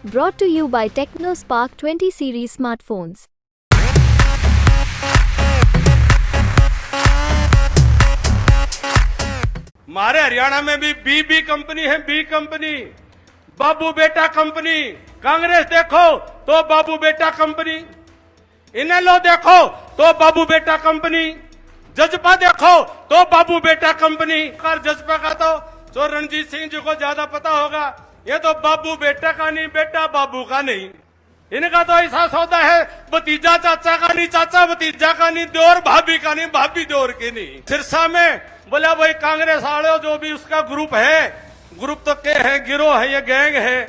Brought to you by TechnoSpark 20 series smartphones. हमारे हरियाणा में भी बी कंपनी है, बी कंपनी, बाबू बेटा कंपनी। कांग्रेस देखो तो बाबू बेटा कंपनी, इनेलो देखो तो बाबू बेटा कंपनी, जजपा देखो तो बाबू बेटा कंपनी। जजपा का तो रणजीत सिंह जी को ज्यादा पता होगा, ये तो बाबू बेटा का नहीं, बेटा बाबू का नहीं। इनका तो ऐसा सौदा है, भतीजा चाचा का नहीं, चाचा भतीजा का नहीं, देवर भाभी का नहीं, भाभी देवर की नहीं। सिरसा में बोला भाई कांग्रेस वाले जो भी उसका ग्रुप है, ग्रुप तो के है, गिरोह है, ये गैंग है,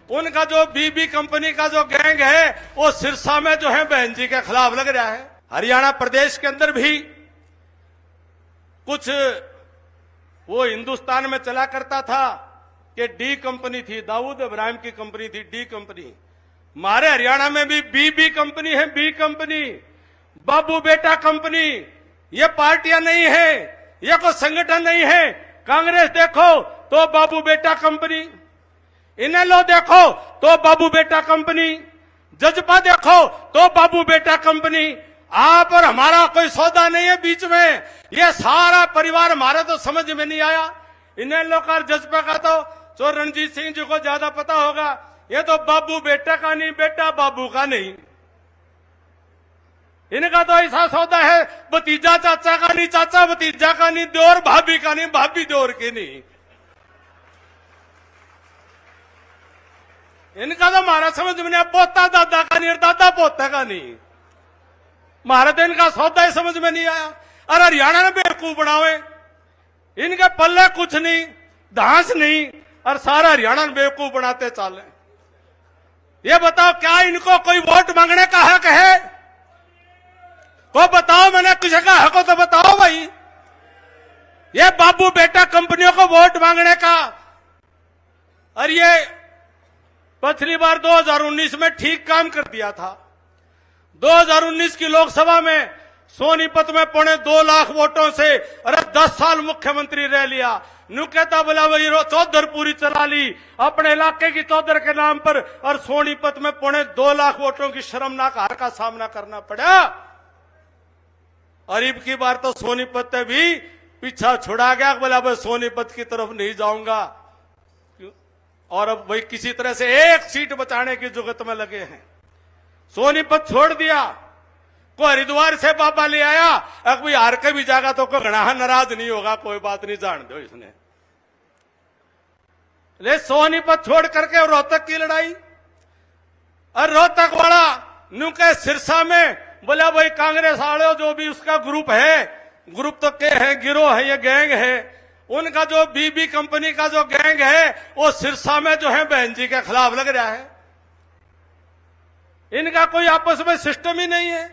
उनका जो बी कंपनी का जो गैंग है वो सिरसा में जो है बहन जी के खिलाफ लग रहा है। हरियाणा प्रदेश के अंदर भी कुछ वो हिंदुस्तान में चला करता था कि डी कंपनी थी, दाऊद इब्राहिम की कंपनी थी डी कंपनी। हमारे हरियाणा में भी बी कंपनी है, बी कंपनी, बाबू बेटा कंपनी। ये पार्टियां नहीं है, ये कोई संगठन नहीं है। कांग्रेस देखो तो बाबू बेटा कंपनी, इनेलो देखो तो बाबू बेटा कंपनी, जजपा देखो तो बाबू बेटा कंपनी। आप और हमारा कोई सौदा नहीं है बीच में, ये सारा परिवार हमारा तो समझ में नहीं आया। इनेलो का जजपा का तो रणजीत सिंह जी को ज्यादा पता होगा, ये तो बाबू बेटा का नहीं, बेटा बाबू का नहीं। इनका तो ऐसा सौदा है, भतीजा चाचा का नहीं, चाचा भतीजा का नहीं, देवर भाभी का नहीं, भाभी देवर की नहीं। इनका तो हमारा समझ में नहीं, पोता दादा का नहीं और दादा पोता का नहीं। हमारा तो इनका सौदा ही समझ में नहीं आया। अरे हरियाणा में बेवकूफ बनावे, इनके पल्ले कुछ नहीं, धांस नहीं, और सारा हरियाणा में बेवकूफ बनाते चाले। ये बताओ क्या इनको कोई वोट मांगने का हक है? को बताओ, मैंने किसी का हक हो तो बताओ भाई। ये बाबू बेटा कंपनियों को वोट मांगने का, और ये पिछली बार 2019 में ठीक काम कर दिया था। 2019 की लोकसभा में सोनीपत में 2.25 लाख वोटों से, अरे 10 साल मुख्यमंत्री रह लिया। नु कहता बोला भाई चौधर पूरी चला ली अपने इलाके की चौधर के नाम पर, और सोनीपत में 2.25 लाख वोटों की शर्मनाक हार का सामना करना पड़ा। और अब की बार तो सोनीपत भी पीछा छुड़ा गया, बोला भाई सोनीपत की तरफ नहीं जाऊंगा। और अब भाई किसी तरह से एक सीट बचाने की जुगत में लगे हैं। सोनीपत छोड़ दिया, को हरिद्वार से बाबा ले आया, अब कोई हार के भी जाएगा तो कोई घना नाराज नहीं होगा, कोई बात नहीं, जान दो इसने। ले सोनीपत छोड़ करके रोहतक की लड़ाई, और रोहतक वाला नु के सिरसा में बोला भाई कांग्रेस वाले जो भी उसका ग्रुप है, ग्रुप तो के है, गिरोह है, ये गैंग है, उनका जो बी कंपनी का जो गैंग है वो सिरसा में जो है बहन जी के खिलाफ लग रहा है। इनका कोई आपस में सिस्टम ही नहीं है।